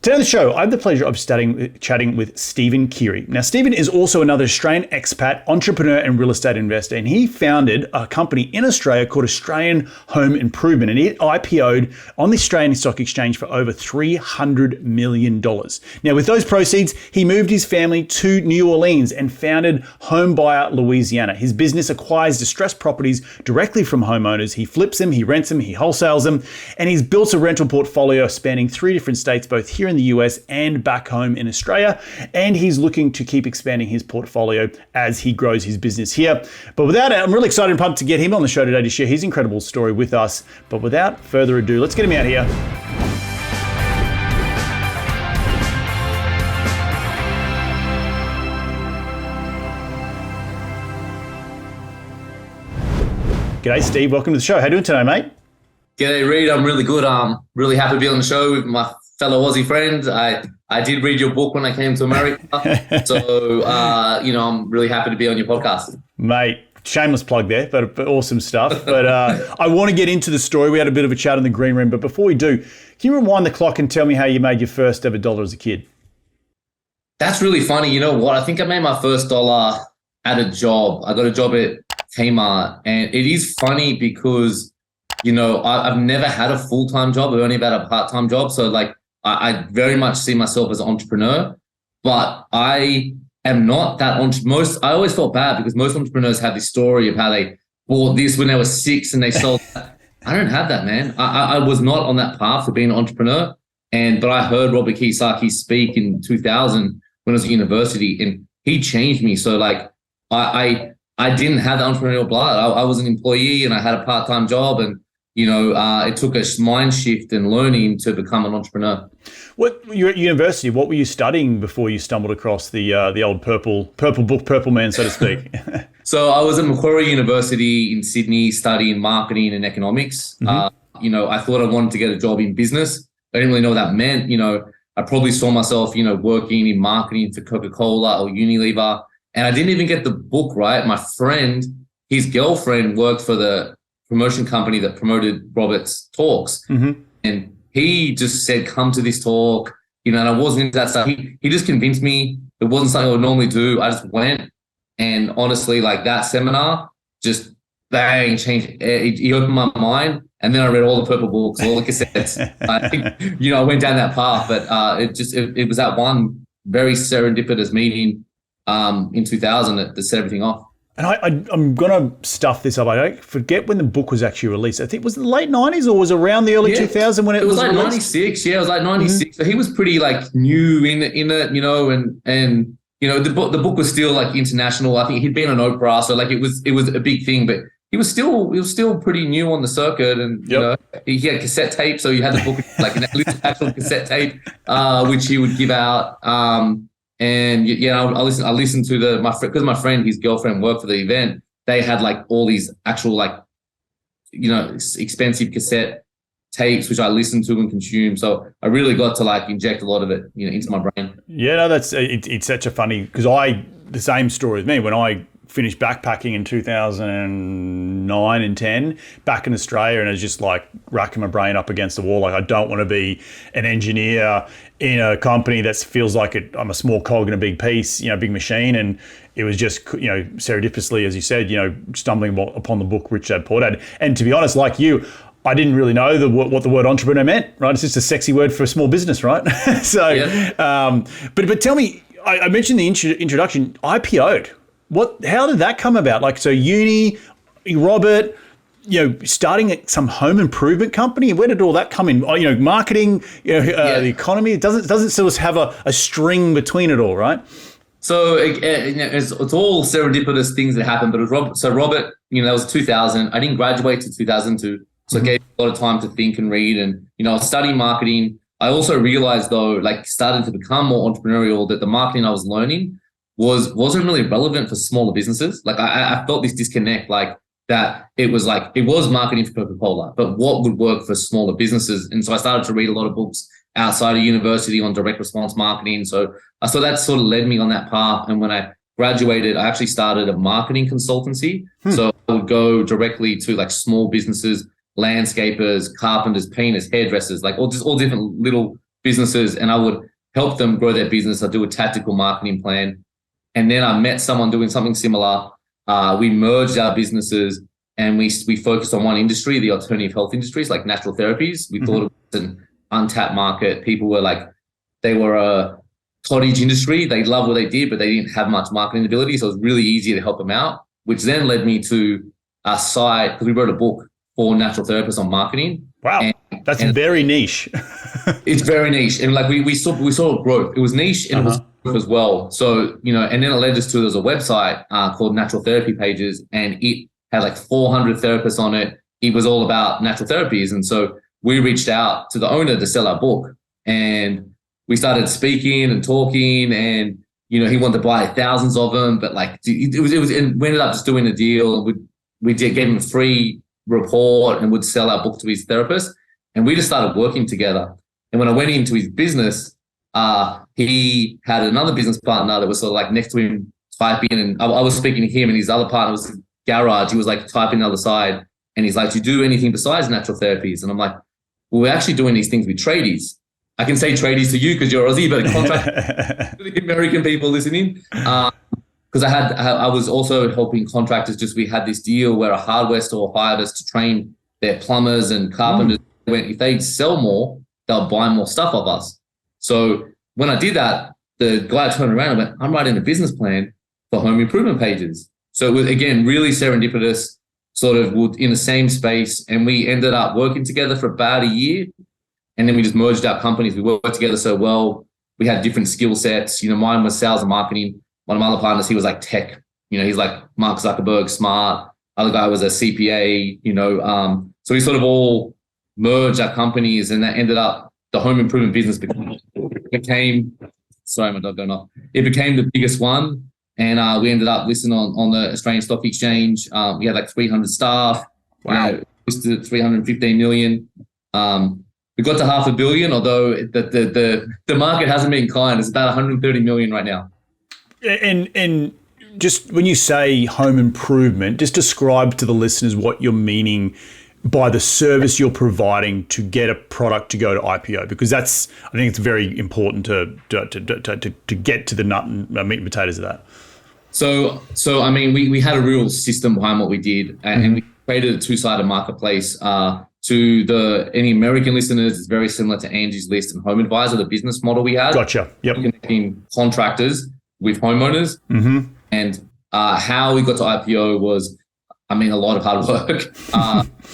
Today on the show, I have the pleasure of chatting with Stephen Keighery. Now, Stephen is also another Australian expat, entrepreneur and real estate investor, and he founded a company in Australia called Australian Home Improvement, and it IPO'd on the Australian Stock Exchange for over $300 million. Now, with those proceeds, he moved his family to New Orleans and founded Home Buyer Louisiana. His business acquires distressed properties directly from homeowners. He flips them, he rents them, he wholesales them, and he's built a rental portfolio spanning 3 different states, both here in the US and back home in Australia. And he's looking to keep expanding his portfolio as he grows his business here. But without it, I'm really excited and pumped to get him on the show today to share his incredible story with us. But without further ado, let's get him out here. G'day, Steve. Welcome to the show. How you doing today, mate? G'day, Reed. I'm really good. Really happy to be on the show with my fellow Aussie friends. I did read your book when I came to America. So, I'm really happy to be on your podcast. Mate, shameless plug there, but awesome stuff. But I want to get into the story. We had a bit of a chat in the green room. But before we do, can you rewind the clock and tell me how you made your first ever dollar as a kid? That's really funny. You know what? I think I made my first dollar at a job. I got a job at Kmart. And it is funny because, I've never had a full-time job. I've only had a part-time job. So I very much see myself as an entrepreneur, but I am not that I always felt bad because most entrepreneurs have this story of how they bought this when they were 6 and they sold that. I don't have that, man. I was not on that path of being an entrepreneur. But I heard Robert Kiyosaki speak in 2000 when I was at university, and he changed me. So I didn't have the entrepreneurial blood. I was an employee and I had a part-time job, and it took a mind shift and learning to become an entrepreneur. You're at university. What were you studying before you stumbled across the old purple book, purple man, so to speak? So I was at Macquarie University in Sydney studying marketing and economics. Mm-hmm. I thought I wanted to get a job in business. I didn't really know what that meant. I probably saw myself, working in marketing for Coca-Cola or Unilever. And I didn't even get the book right. My friend, his girlfriend worked for the promotion company that promoted Robert's talks. Mm-hmm. And he just said, come to this talk, and I wasn't into that stuff. He just convinced me. It wasn't something I would normally do. I just went. And honestly, that seminar just bang, changed. He opened my mind. And then I read all the purple books, all the cassettes. I think, I went down that path, but it was that one very serendipitous meeting in 2000 that set everything off. And I'm going to stuff this up. I don't forget when the book was actually released. I think it was the late 90s or was it around the early 2000s when it was like released? 96. Yeah, it was like 96. Mm-hmm. So he was pretty new in it, and the book was still international. I think he'd been on Oprah, so it was a big thing, but he was still pretty new on the circuit, and he had cassette tape, so you had the book an actual cassette tape, which he would give out. And I listened to because my friend, his girlfriend worked for the event. They had all these actual expensive cassette tapes, which I listened to and consumed. So I really got to inject a lot of it, into my brain. Yeah, no, it's such a funny, because the same story with me when I finished backpacking in 2009 and 10 back in Australia, and I was just racking my brain up against the wall. I don't want to be an engineer in a company that feels like I'm a small cog in a big piece, big machine. And it was just, serendipitously, as you said, stumbling upon the book Rich Dad Poor Dad. And to be honest, like you, I didn't really know what the word entrepreneur meant, right? It's just a sexy word for a small business, right? So, yeah. But tell me, I mentioned the introduction, IPO'd. How did that come about? So uni, Robert, starting at some home improvement company. Where did all that come in? Marketing, the economy. It doesn't sort of have a string between it all, right? So it's all serendipitous things that happen. But it was Robert. So Robert, that was 2000. I didn't graduate to 2002, so it gave me a lot of time to think and read. And I was studying marketing. I also realized though, started to become more entrepreneurial, that the marketing I was learning wasn't really relevant for smaller businesses. I felt this disconnect, that it was marketing for Coca-Cola, but what would work for smaller businesses? And so I started to read a lot of books outside of university on direct response marketing. So that sort of led me on that path. And when I graduated, I actually started a marketing consultancy. So I would go directly to small businesses, landscapers, carpenters, painters, hairdressers, all different little businesses and I would help them grow their business. I'd do a tactical marketing plan. And then I met someone doing something similar. We merged our businesses and we focused on one industry, the alternative health industries, like natural therapies. We thought it was an untapped market. People were like, they were a cottage industry. They loved what they did, but they didn't have much marketing ability. So it was really easy to help them out, which then led me to a site, because we wrote a book for natural therapists on marketing. Wow. That's very niche. It's very niche. And like we saw growth. It was niche and it was growth as well. So, and then it led us to, there's a website called Natural Therapy Pages, and it had like 400 therapists on it. It was all about natural therapies. And so we reached out to the owner to sell our book, and we started speaking and talking, and, he wanted to buy thousands of them, but like it was, and we ended up just doing a deal, and gave him a free report and would sell our book to his therapist. And we just started working together. And when I went into his business, he had another business partner that was sort of like next to him typing, and I was speaking to him, and his other partner was in the garage. He was like typing on the other side, and he's like, "Do you do anything besides natural therapies?" And I'm like, "Well, we're actually doing these things with tradies." I can say tradies to you because you're Aussie, but a contract to the American people listening. Because I was also helping contractors. We had this deal where a hardware store hired us to train their plumbers and carpenters. If they sell more, they'll buy more stuff of us. So when I did that, the guy turned around and went, "I'm writing a business plan for home improvement pages." So it was, again, really serendipitous, sort of in the same space. And we ended up working together for about a year. And then we just merged our companies. We worked together so well. We had different skill sets. Mine was sales and marketing. One of my other partners, he was like tech. He's like Mark Zuckerberg, smart. Other guy was a CPA, so we sort of all merged our companies, and that ended up, the home improvement business became, sorry, my dog going off. It became the biggest one. And we ended up listing on the Australian Stock Exchange. We had like 300 staff. Wow. Listed at 315 million. We got to $500 million, although the market hasn't been kind. It's about 130 million right now. And just when you say home improvement, just describe to the listeners what you're meaning by the service you're providing to get a product to go to IPO, because I think it's very important to get to the nut and meat and potatoes of that. So I mean, we had a real system behind what we did, and we created a two-sided marketplace. To any American listeners, it's very similar to Angie's List and Home Advisor, the business model we had. Gotcha. Yep. Connecting contractors with homeowners. And how we got to IPO was, a lot of hard work.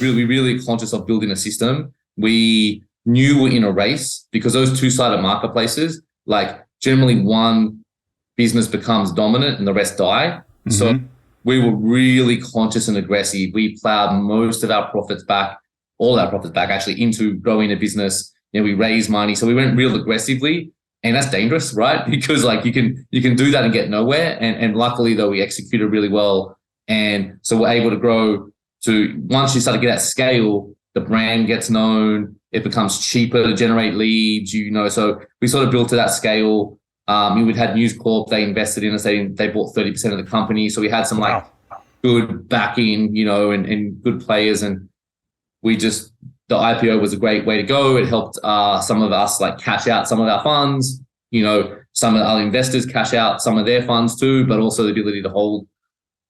Really conscious of building a system. We knew we're in a race, because those two-sided marketplaces, like generally one business becomes dominant and the rest die. So we were really conscious and aggressive. We plowed most of our profits back, all our profits back actually, into growing a business. We raised money. So we went real aggressively, and that's dangerous, right? Because like you can do that and get nowhere. And luckily though, we executed really well. And so we're able to grow to, once you start to get at scale, the brand gets known, it becomes cheaper to generate leads, so we sort of built to that scale. We had News Corp, they invested in us, they bought 30% of the company. So we had some like good backing, and good players. And the IPO was a great way to go. It helped some of us like cash out some of our funds, some of our investors cash out some of their funds too, but also the ability to hold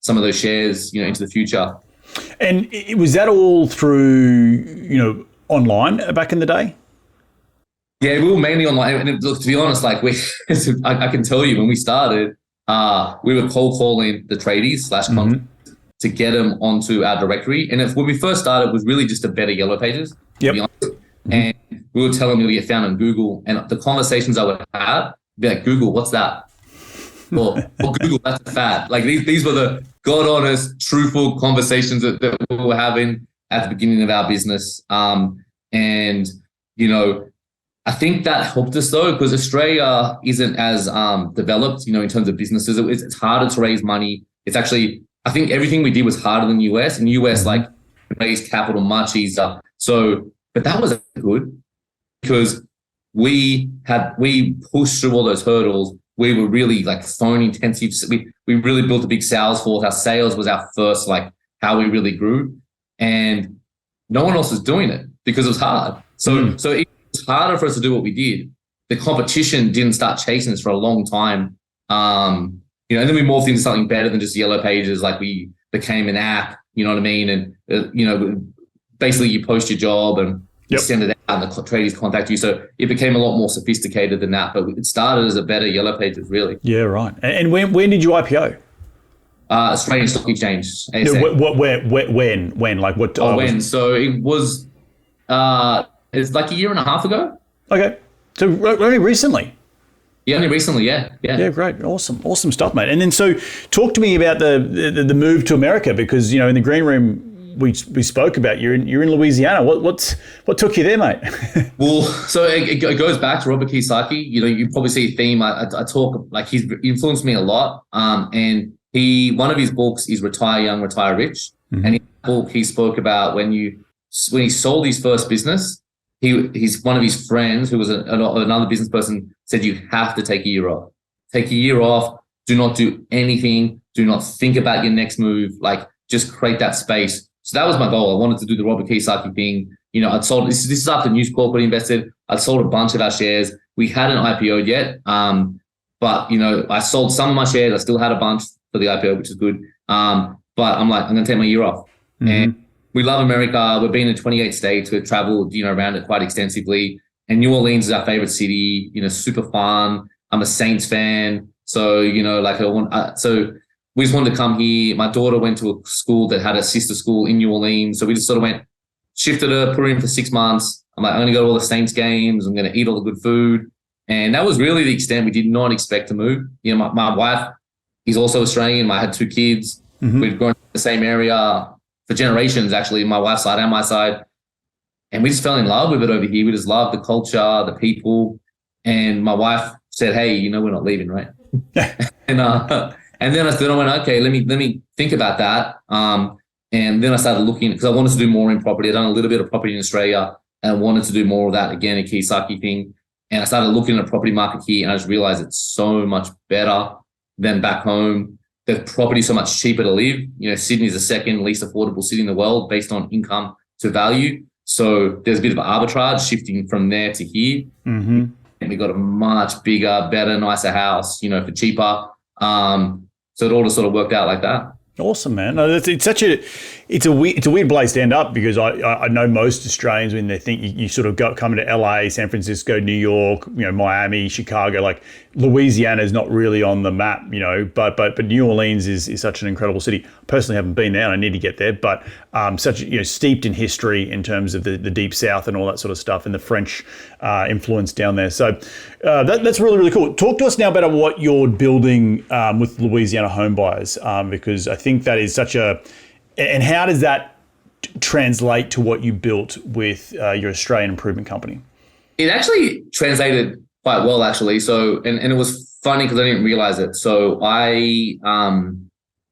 some of those shares, into the future. And was that all through, online back in the day? Yeah, we were mainly online. And look, to be honest, like I can tell you when we started, we were cold calling the tradies / to get them onto our directory. And when we first started, it was really just a better Yellow Pages. Yep. To be honest. And we would tell them to get found on Google. And the conversations I would have, be like, Google, what's that? Or Google, that's a fad. Like these were the God honest, truthful conversations that we were having at the beginning of our business. And, I think that helped us though, because Australia isn't as developed, in terms of businesses. It's harder to raise money. It's actually, I think everything we did was harder than the US. In the US, like raised capital much easier. So, but that was good because we pushed through all those hurdles. We were really like phone intensive. We really built a big sales force. Our sales was our first, like how we really grew, and no one else was doing it because it was hard. So it was harder for us to do what we did. The competition didn't start chasing us for a long time. And then we morphed into something better than just Yellow Pages. Like we became an app, you know what I mean? And, basically you post your job and you send it out and the tradies contact you. So it became a lot more sophisticated than that, but it started as a better Yellow Pages, really. Yeah, right. And when did you IPO? Australian Stock Exchange. No, when? Like what? When? So it was, it's like a year and a half ago. Okay. So only recently. Yeah, only recently, yeah. Yeah, great. Awesome stuff, mate. And then so talk to me about the move to America, because, in the green room we spoke about you're in Louisiana. What took you there, mate? Well, so it goes back to Robert Kiyosaki. You probably see a theme. I talk, like, he's influenced me a lot. And one of his books is Retire Young, Retire Rich. Mm-hmm. And in that book he spoke about when he sold his first business, he's one of his friends who was another business person said, you have to take a year off. Take a year off. Do not do anything. Do not think about your next move. Like, just create that space. So that was my goal. I wanted to do the Robert Kiyosaki thing. I'd sold, this is after News Corp got invested. I'd sold a bunch of our shares. We hadn't IPO'd yet. But I sold some of my shares. I still had a bunch for the IPO, which is good. But I'm like, I'm going to take my year off. Mm-hmm. And we love America. We've been in 28 states. We've traveled, around it quite extensively. And New Orleans is our favorite city, super fun. I'm a Saints fan. So, so we just wanted to come here. My daughter went to a school that had a sister school in New Orleans. So we just sort of shifted her, put her in for 6 months. I'm like, I'm going to go to all the Saints games. I'm going to eat all the good food. And that was really the extent. We did not expect to move. My wife is also Australian. I had 2 kids. Mm-hmm. We've grown up in the same area for generations, actually, my wife's side and my side. And we just fell in love with it over here. We just loved the culture, the people. And my wife said, hey, we're not leaving, right? And then I went, okay, let me think about that. And then I started looking, because I wanted to do more in property. I'd done a little bit of property in Australia and I wanted to do more of that, again, a Kiyosaki thing. And I started looking at the property market here and I just realized it's so much better than back home. The property is so much cheaper to live. Sydney is the second least affordable city in the world based on income to value. So there's a bit of an arbitrage shifting from there to here. Mm-hmm. And we got a much bigger, better, nicer house, for cheaper. So it all just sort of worked out like that. Awesome, man. No, it's a weird place to end up, because I know most Australians, when they think you sort of come into LA, San Francisco, New York, Miami, Chicago, like Louisiana is not really on the map, but New Orleans is such an incredible city. I personally haven't been there and I need to get there, but such steeped in history in terms of the Deep South and all that sort of stuff, and the French influence down there. So that's really, really cool. Talk to us now about what you're building with Louisiana Home Buyers, because I think that is and how does that translate to what you built with your Australian improvement company? It actually translated quite well, actually. So, and it was funny because I didn't realize it. So I knew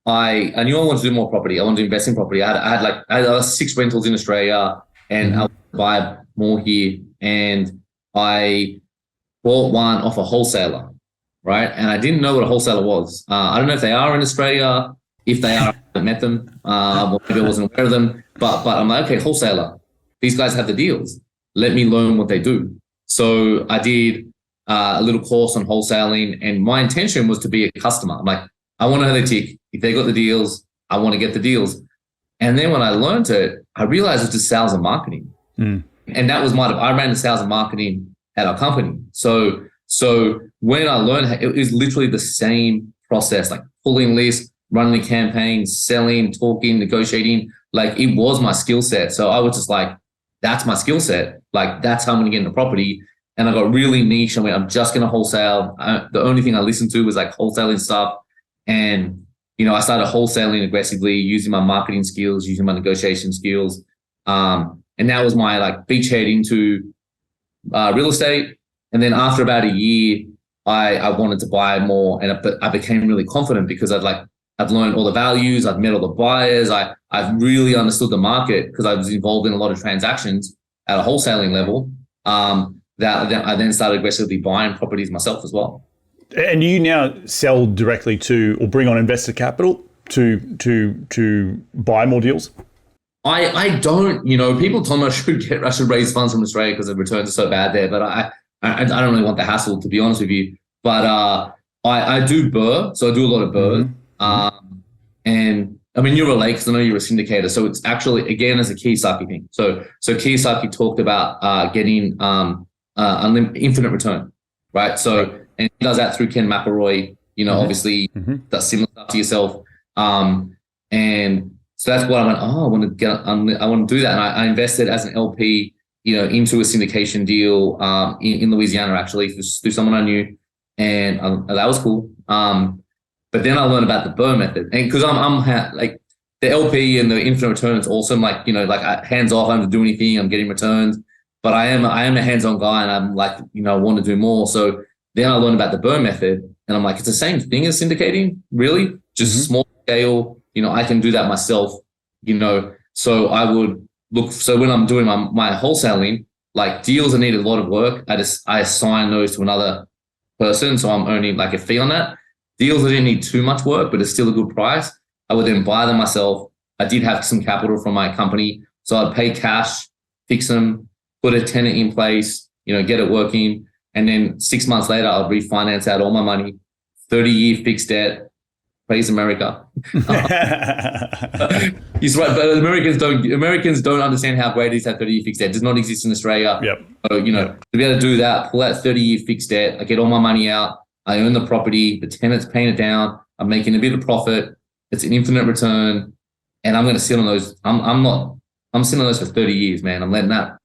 I wanted to do more property. I wanted to invest in property. I had 6 rentals in Australia, and I wanted to buy more here. And I bought one off a wholesaler, right? And I didn't know what a wholesaler was. I don't know if they are in Australia. If they are, I haven't met them, or maybe I wasn't aware of them. But I'm like, okay, wholesaler. These guys have the deals. Let me learn what they do. So I did a little course on wholesaling, and my intention was to be a customer. I'm like, I want to know their tick. If they got the deals, I want to get the deals. And then when I learned it, I realized it's just sales and marketing. Mm. And that was I ran the sales and marketing at our company. So when I learned, it was literally the same process, like pulling lists, running campaigns, selling, talking, negotiating. Like, it was my skill set. So I was just like, that's my skill set. Like, that's how I'm going to get into property. And I got really niche. I went, I'm just going to wholesale. The only thing I listened to was like wholesaling stuff. And, I started wholesaling aggressively, using my marketing skills, using my negotiation skills. And that was my beachhead into real estate. And then after about a year, I wanted to buy more, and I became really confident because I've learned all the values. I've met all the buyers. I've really understood the market because I was involved in a lot of transactions at a wholesaling level. That I then started aggressively buying properties myself as well. And you now sell directly to, or bring on investor capital to buy more deals? I don't, people told me I should raise funds from Australia because the returns are so bad there, but I don't really want the hassle, to be honest with you. But I do BRRRR, so I do a lot of BRRRR. And I mean, you relate because I know you're a syndicator. So it's actually, again, as a Keighery thing. So Keighery talked about getting infinite return, right? So, and he does that through Ken McElroy, obviously does similar stuff to yourself. And so that's what I went, I want to do that. And I invested as an LP, into a syndication deal in Louisiana, actually, through someone I knew. And that was cool. But then I learned about the BRRRR method. And because I'm like the LP and the infinite return is awesome. Like, hands off, I don't have to do anything. I'm getting returns. But I am a hands-on guy, and I'm like, I want to do more. So then I learned about the BRRRR method, and I'm like, it's the same thing as syndicating, really, just small scale. I can do that myself, So I would look. So when I'm doing my wholesaling, like deals that need a lot of work, I assign those to another person, so I'm earning like a fee on that. Deals that didn't need too much work, but it's still a good price, I would then buy them myself. I did have some capital from my company, so I'd pay cash, fix them, put a tenant in place, get it working. And then 6 months later, I'll refinance out all my money, 30-year fixed debt. Praise America. He's right, but Americans don't understand how great it is to have 30-year fixed debt. It does not exist in Australia. Yep. So, to be able to do that, pull out 30-year fixed debt, I get all my money out, I own the property, the tenant's paying it down, I'm making a bit of profit, it's an infinite return, and I'm going to sit on those. I'm sitting on those for 30 years, man. I'm letting that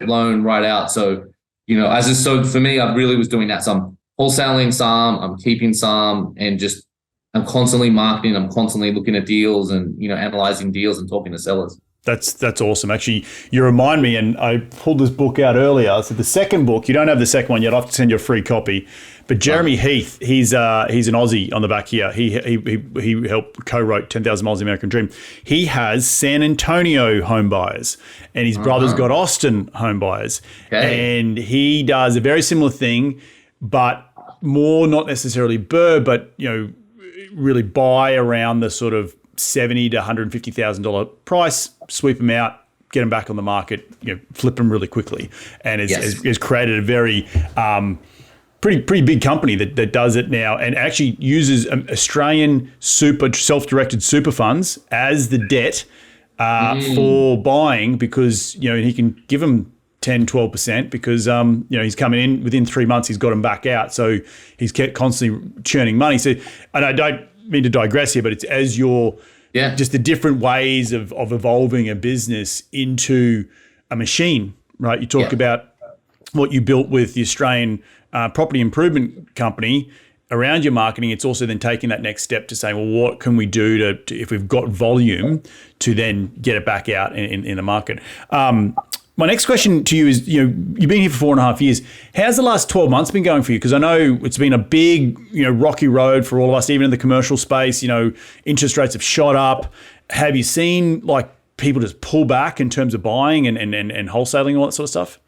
loan right out. So, so for me, I really was doing that. So I'm wholesaling some, I'm keeping some, and just I'm constantly marketing. I'm constantly looking at deals and analyzing deals and talking to sellers. That's awesome. Actually, you remind me, and I pulled this book out earlier. So the second book, you don't have the second one yet. I'll have to send you a free copy. But Jeremy Heath, he's an Aussie on the back here. He helped co-wrote 10,000 Miles of the American Dream. He has San Antonio home buyers, and his brother's got Austin home buyers. Okay. And he does a very similar thing, but more not necessarily BRRRR, but really buy around the sort of $70,000 to $150,000 price, sweep them out, get them back on the market, flip them really quickly, and has created a very pretty big company that does it now, and actually uses Australian self-directed super funds as the debt for buying, because he can give them 10-12% because he's coming in within 3 months, he's got them back out, so he's kept constantly churning money. So, and I don't mean to digress here, but it's as you're just the different ways of evolving a business into a machine, right? You talk about what you built with the Australian property improvement company around your marketing. It's also then taking that next step to say, well, what can we do to if we've got volume to then get it back out in the market? My next question to you is, you've been here for 4.5 years. How's the last 12 months been going for you? Because I know it's been a big, rocky road for all of us, even in the commercial space. Interest rates have shot up. Have you seen like people just pull back in terms of buying and wholesaling, all that sort of stuff?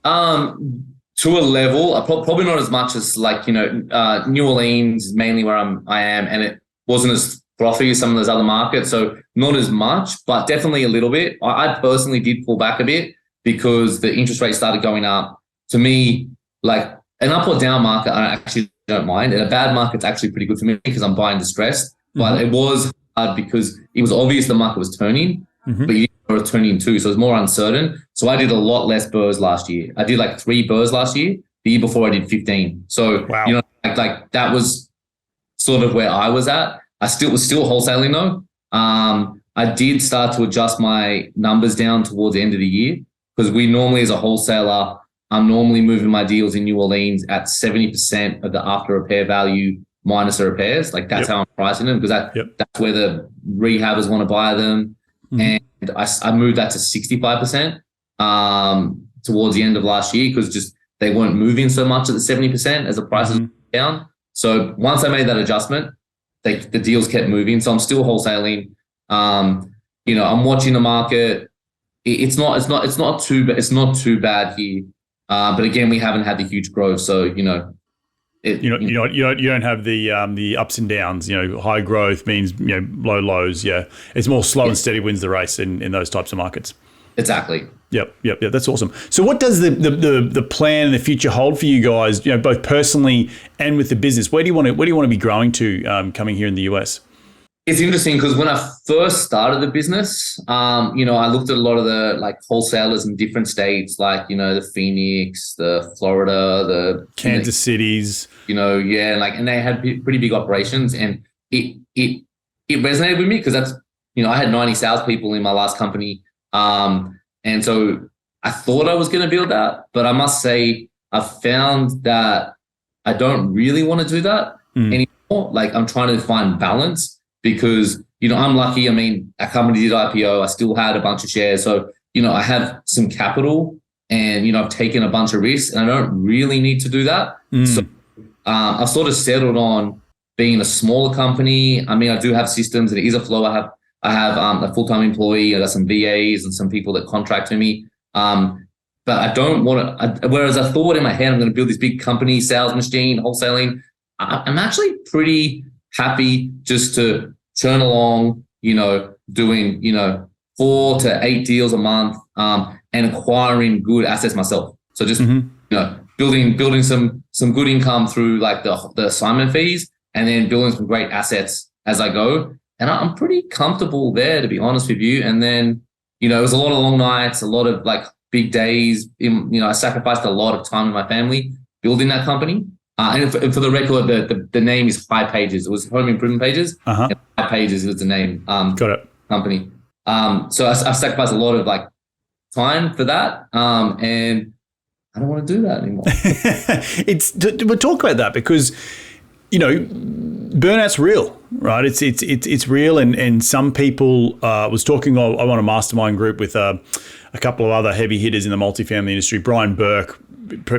To a level, probably not as much as like, New Orleans is mainly where I am, and it wasn't as frothy as some of those other markets. So not as much, but definitely a little bit. I personally did pull back a bit, because the interest rate started going up. To me, like an up or down market, I actually don't mind. And a bad market's actually pretty good for me because I'm buying distressed. But it was hard because it was obvious the market was turning, but you didn't know it was turning too. So it was more uncertain. So I did a lot less BRRRRs last year. I did like 3 BRRRRs last year. The year before I did 15. So, like that was sort of where I was at. I was still wholesaling though. I did start to adjust my numbers down towards the end of the year, because we normally, as a wholesaler, I'm normally moving my deals in New Orleans at 70% of the after repair value minus the repairs. Like that's how I'm pricing them, because that's where the rehabbers want to buy them. And I moved that to 65% towards the end of last year, because just they weren't moving so much at the 70% as the prices went down. So once I made that adjustment, the deals kept moving. So I'm still wholesaling. I'm watching the market. It's not too bad here, but again, we haven't had the huge growth. So You don't have the ups and downs. High growth means low lows. Yeah, it's more slow and steady wins the race in those types of markets. Exactly. Yep. That's awesome. So, what does the plan and the future hold for you guys? Both personally and with the business. Where do you want to be growing to coming here in the US? It's interesting because when I first started the business, I looked at a lot of the like wholesalers in different states, like the Phoenix, the Florida, the Kansas cities. And they had pretty big operations, and it resonated with me because that's I had 90 salespeople in my last company. And so I thought I was going to build that, but I must say I found that I don't really want to do that anymore. Like I'm trying to find balance because, I'm lucky. I mean, our company did IPO. I still had a bunch of shares. So, I have some capital and, I've taken a bunch of risks and I don't really need to do that. So I've sort of settled on being a smaller company. I mean, I do have systems and it is a flow. I have a full-time employee. I got some VAs and some people that contract to me. But I don't want to, whereas I thought in my head, I'm going to build this big company, sales machine, wholesaling. I'm actually pretty happy just to churn along, doing, 4 to 8 deals a month and acquiring good assets myself. So just, building some good income through like the assignment fees and then building some great assets as I go. And I'm pretty comfortable there, to be honest with you. And then, it was a lot of long nights, a lot of like big days. I sacrificed a lot of time with my family building that company. And for the record, the name is hipages. It was Home Improvement Pages. And hipages is the name. Got it. Company. So I sacrificed a lot of like time for that. And I don't want to do that anymore. We'll talk about that because, burnout's real, right? It's real, and some people was talking. I want a mastermind group with a couple of other heavy hitters in the multifamily industry. Brian Burke.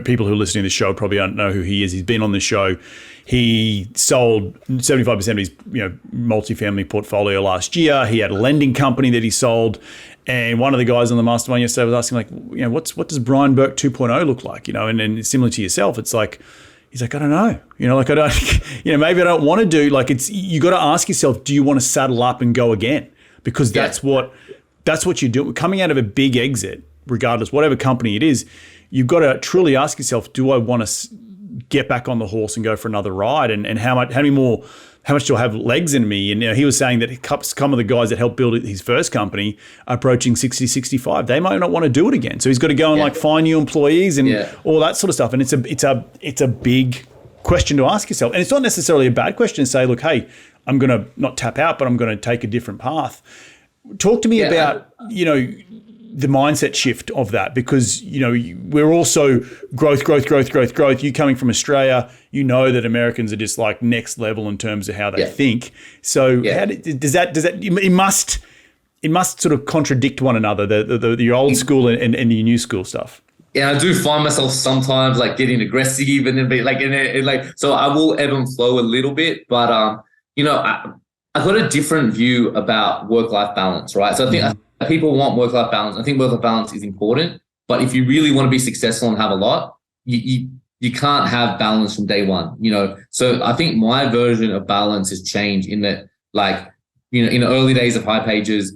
People who are listening to the show probably don't know who he is. He's been on the show. He sold 75% of his multifamily portfolio last year. He had a lending company that he sold. And one of the guys on the mastermind yesterday was asking, like, what does Brian Burke 2.0 look like? And similar to yourself, it's like, he's like, I don't know. I don't, maybe I don't want to do, like, you got to ask yourself, do you want to saddle up and go again? Because that's what you do. Coming out of a big exit, regardless, whatever company it is, you've got to truly ask yourself, do I want to get back on the horse and go for another ride? And how much do I have legs in me? And he was saying that some of the guys that helped build his first company are approaching 60, 65. They might not want to do it again. So he's got to go and like find new employees and all that sort of stuff. And it's a big question to ask yourself. And it's not necessarily a bad question to say, look, hey, I'm going to not tap out, but I'm going to take a different path. Talk to me about, the mindset shift of that, because, we're also growth. You coming from Australia, that Americans are just like next level in terms of how they think. So how does that, it must sort of contradict one another, the old school and the new school stuff. Yeah, I do find myself sometimes like getting aggressive and then be like, so I will ebb and flow a little bit, but I've got a different view about work-life balance, right? So I think people want work-life balance. I think work-life balance is important, but if you really want to be successful and have a lot, you can't have balance from day one, So I think my version of balance has changed in that, like, in the early days of hipages,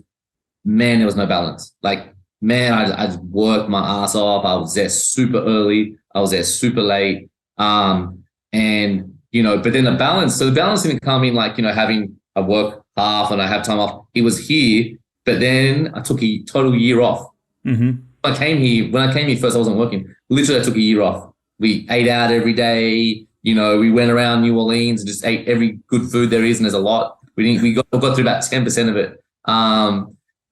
man, there was no balance. Like, man, I worked my ass off. I was there super early. I was there super late. But then the balance didn't come in like, having I work half and I have time off. It was here. But then I took a total year off. Mm-hmm. When I came here first, I wasn't working. Literally, I took a year off. We ate out every day. We went around New Orleans and just ate every good food there is, and there's a lot. We got through about 10% of it.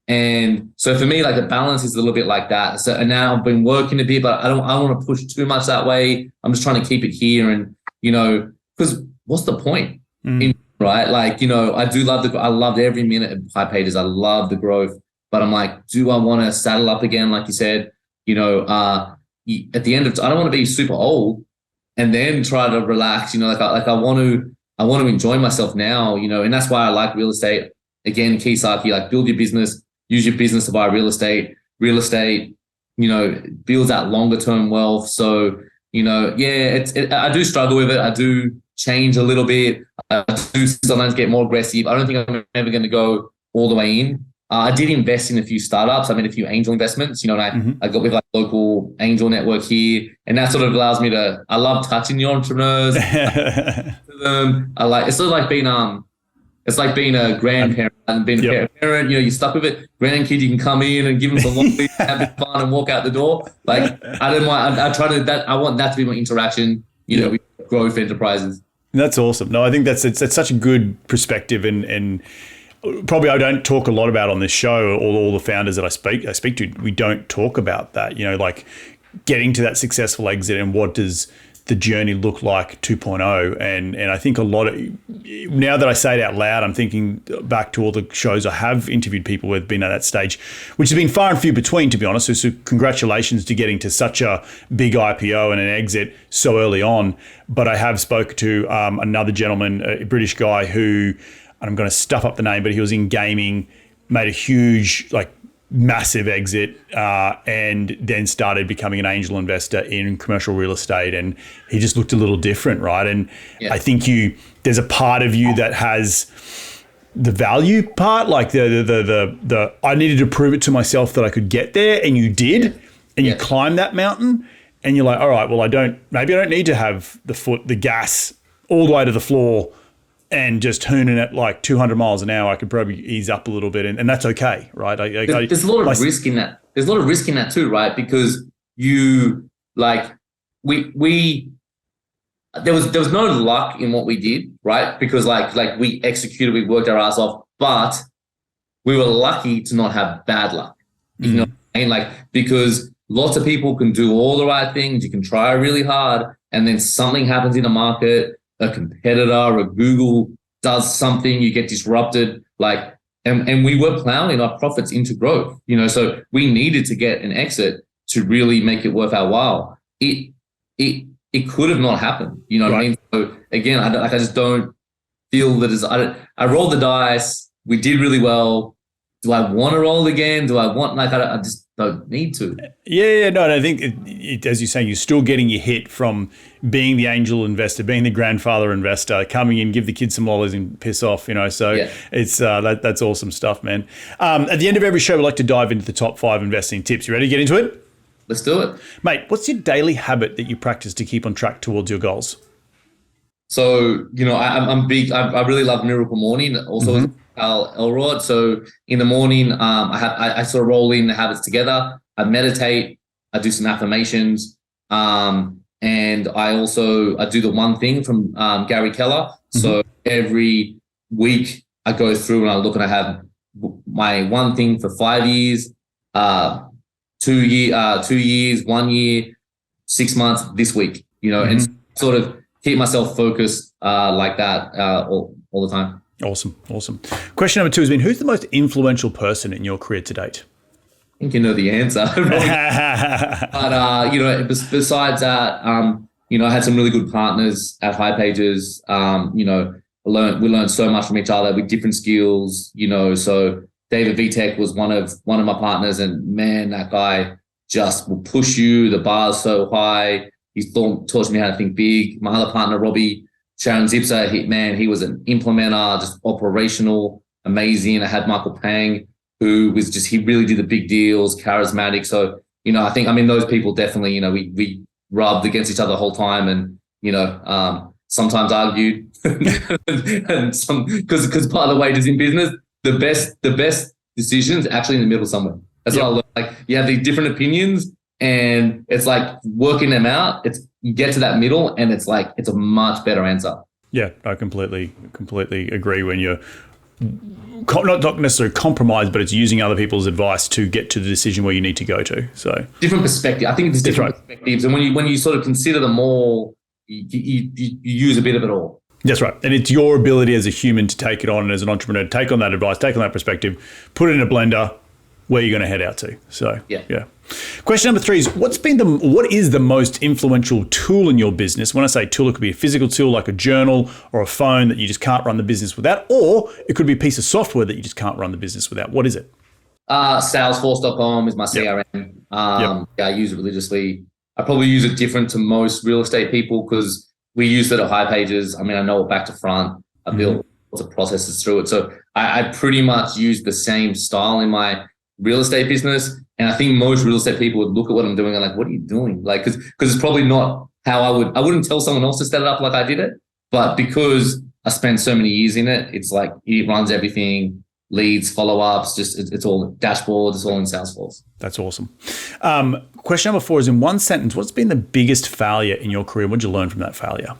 And so for me, like, the balance is a little bit like that. So and now I've been working a bit, but I don't want to push too much that way. I'm just trying to keep it here, and because what's the point? Right? Like, I loved every minute of hipages. I love the growth, but I'm like, do I want to saddle up again? Like you said, at the end of, I don't want to be super old and then try to relax, I want to enjoy myself now, and that's why I like real estate. Again, Keighery, like, build your business, use your business to buy real estate, builds that longer term wealth. So, I do struggle with it. I do change a little bit. I do sometimes get more aggressive. I don't think I'm ever going to go all the way in. I did invest in a few startups. I made a few angel investments, and I got with like local angel network here, and that sort of allows me to. I love touching the entrepreneurs. It's sort of like being it's like being a grandparent and being a parent. You're stuck with it. Grandkid, you can come in and give them some lollies, have a bit of fun, and walk out the door. Like I don't mind. I try to that. I want that to be my interaction. With growth enterprises. That's awesome. No, I think that's such a good perspective, and probably I don't talk a lot about on this show. All the founders that I speak to, we don't talk about that. Like getting to that successful exit and what does the journey look like 2.0. And I think a lot of, now that I say it out loud, I'm thinking back to all the shows I have interviewed people who have been at that stage, which has been far and few between, to be honest. So congratulations to getting to such a big IPO and an exit so early on. But I have spoke to another gentleman, a British guy who, and I'm going to stuff up the name, but he was in gaming, made a huge, massive exit, and then started becoming an angel investor in commercial real estate. And he just looked a little different, right? And I think there's a part of you that has the value part, like the I needed to prove it to myself that I could get there, and you did, and you climbed that mountain, and you're like, all right, well, maybe I don't need to have the gas all the way to the floor and just hooning at like 200 miles an hour. I could probably ease up a little bit, and that's okay, right? There's a lot of risk in that. There's a lot of risk in that too, right? Because there was no luck in what we did, right? Because like we executed, we worked our ass off, but we were lucky to not have bad luck. You know what I mean? Like, because lots of people can do all the right things, you can try really hard, and then something happens in the market, a competitor or Google does something, you get disrupted, and we were plowing our profits into growth, so we needed to get an exit to really make it worth our while. It could have not happened, what I mean? So again, I just don't feel that I rolled the dice, we did really well. Do I want to roll again? Do I want, I just don't need to. Yeah, no, and I think, as you're saying, you're still getting your hit from being the angel investor, being the grandfather investor, coming in, give the kids some lollies and piss off, so it's that's awesome stuff, man. At the end of every show, we like to dive into the top 5 investing tips. You ready to get into it? Let's do it. Mate, what's your daily habit that you practice to keep on track towards your goals? So, I'm big, I really love Miracle Morning, also Al Elrod. So in the morning, I sort of roll in the habits together. I meditate, I do some affirmations, and I do the one thing from Gary Keller. So every week I go through and I look and I have my one thing for 5 years, 2 years, 1 year, 6 months, this week, and sort of keep myself focused like that all the time. Awesome. Question number 2 has been, who's the most influential person in your career to date? I think you know the answer. But, besides that, I had some really good partners at hipages. We learned so much from each other with different skills, so David Vitek was one of my partners, and man, that guy just will push you. The bar's so high. He taught me how to think big. My other partner, Robbie, Sharon Zipser, he was an implementer, just operational, amazing. I had Michael Pang, who was he really did the big deals, charismatic. So, I think, those people definitely, we rubbed against each other the whole time, and, sometimes argued and because part of the wages in business, the best decisions actually in the middle somewhere. That's what I learned. Like, you have these different opinions, and it's like working them out. You get to that middle, and it's a much better answer. Yeah, I completely agree. When you're not necessarily compromised, but it's using other people's advice to get to the decision where you need to go to. So different perspective. I think there's different perspectives, and when you sort of consider them all, you use a bit of it all. That's right. And it's your ability as a human to take it on, and as an entrepreneur, to take on that advice, take on that perspective, put it in a blender, where you're going to head out to. So, yeah. Question number 3 is, what is the most influential tool in your business? When I say tool, it could be a physical tool like a journal or a phone that you just can't run the business without, or it could be a piece of software that you just can't run the business without. What is it? Salesforce.com is my CRM. I use it religiously. I probably use it different to most real estate people because we use it at hipages. I mean, I know it back to front. I built lots of processes through it. So I pretty much use the same style in my real estate business. And I think most real estate people would look at what I'm doing and like, what are you doing? Like, because it's probably not how I wouldn't tell someone else to set it up like I did it. But because I spent so many years in it, it's like it runs everything, leads, follow-ups, it's all dashboards, it's all in Salesforce. That's awesome. Question number 4 is, in one sentence, what's been the biggest failure in your career? What did you learn from that failure?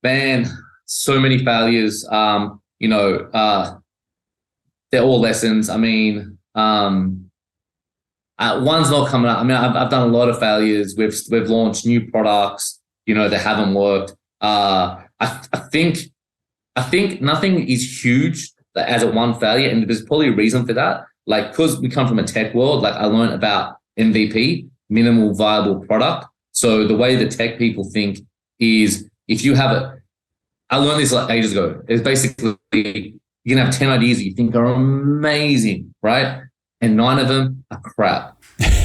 Man, so many failures. They're all lessons. I mean, one's not coming up. I mean, I've done a lot of failures. We've launched new products, that haven't worked. I think nothing is huge as a one failure, and there's probably a reason for that. Like, because we come from a tech world, like I learned about MVP, minimal viable product. So the way the tech people think is, if you have it, I learned this like ages ago. It's basically, you can have 10 ideas that you think are amazing, right? And 9 of them are crap,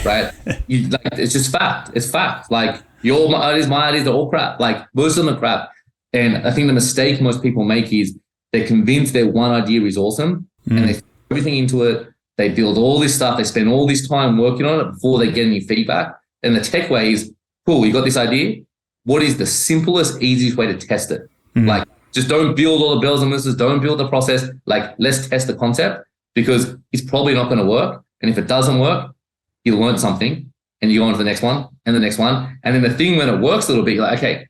right? It's just fact. It's fact. Like, my ideas, they're all crap. Like, most of them are crap. And I think the mistake most people make is they're convinced their one idea is awesome and they throw everything into it. They build all this stuff. They spend all this time working on it before they get any feedback. And the tech way is, cool, you got this idea. What is the simplest, easiest way to test it? Like, just don't build all the bells and whistles. Don't build the process. Like, let's test the concept, because it's probably not going to work. And if it doesn't work, you learn something and you go on to the next one and the next one. And then the thing, when it works a little bit, you're like, okay,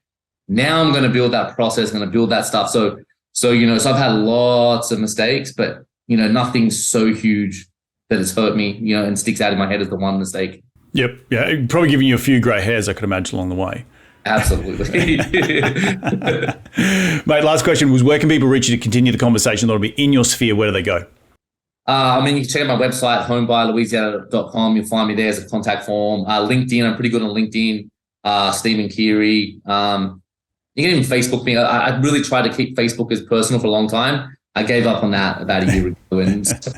now I'm going to build that process, I'm going to build that stuff. So I've had lots of mistakes, but, nothing so huge that it's hurt me, and sticks out in my head as the one mistake. Yep. Yeah. Probably giving you a few grey hairs, I could imagine, along the way. Absolutely. Mate, last question was, where can people reach you to continue the conversation that'll be in your sphere? Where do they go? You can check out my website, homebuyerlouisiana.com. You'll find me there as a contact form. LinkedIn, I'm pretty good on LinkedIn. Stephen Keighery. You can even Facebook me. I really tried to keep Facebook as personal for a long time. I gave up on that about a year ago. And so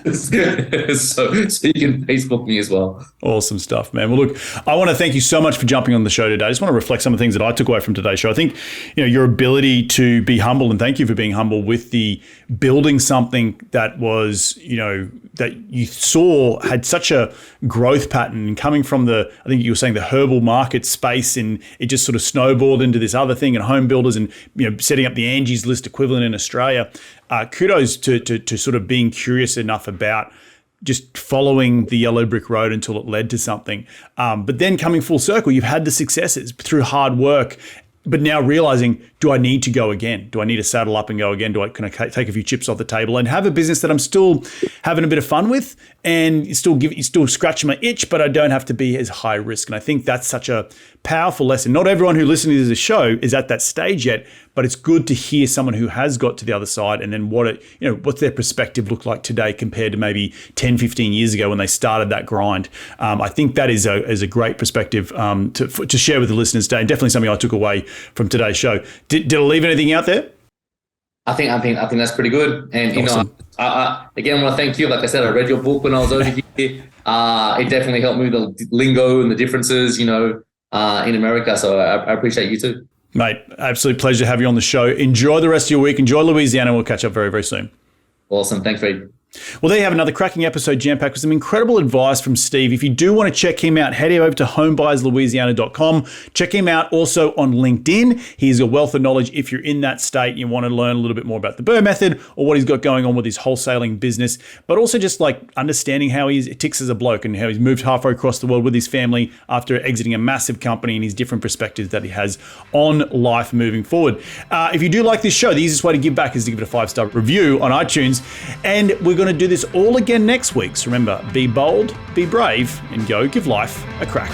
you can Facebook me as well. Awesome stuff, man. Well, look, I want to thank you so much for jumping on the show today. I just want to reflect some of the things that I took away from today's show. I think, your ability to be humble, and thank you for being humble with the building something that was, that you saw had such a growth pattern, and coming from I think you were saying the herbal market space, and it just sort of snowballed into this other thing, and home builders, and, setting up the Angie's List equivalent in Australia. Kudos to sort of being curious enough about just following the yellow brick road until it led to something. But then coming full circle, you've had the successes through hard work, but now realizing, do I need to go again? Do I need to saddle up and go again? Can I take a few chips off the table and have a business that I'm still having a bit of fun with, and still scratching my itch, but I don't have to be as high risk? And I think that's such a powerful lesson. Not everyone who listens to this show is at that stage yet, but it's good to hear someone who has got to the other side, and then what's their perspective look like today compared to maybe 10, 15 years ago when they started that grind. I think that is a great perspective to share with the listeners today, and definitely something I took away from today's show. Did I leave anything out there? I think that's pretty good. And awesome. I again want to thank you. Like I said, I read your book when I was over here. It definitely helped me with the lingo and the differences, in America. So I appreciate you too. Mate, absolute pleasure to have you on the show. Enjoy the rest of your week. Enjoy Louisiana. We'll catch up very, very soon. Awesome. Thanks, Reed. Well, there you have another cracking episode jam-packed with some incredible advice from Steve. If you do want to check him out, head over to homebuyerlouisiana.com. Check him out also on LinkedIn. He's a wealth of knowledge if you're in that state and you want to learn a little bit more about the BRRRR method or what he's got going on with his wholesaling business, but also just like understanding how he ticks as a bloke and how he's moved halfway across the world with his family after exiting a massive company, and his different perspectives that he has on life moving forward. If you do like this show, the easiest way to give back is to give it a 5-star review on iTunes, and we're going to do this all again next week. So remember, be bold, be brave, and go give life a crack.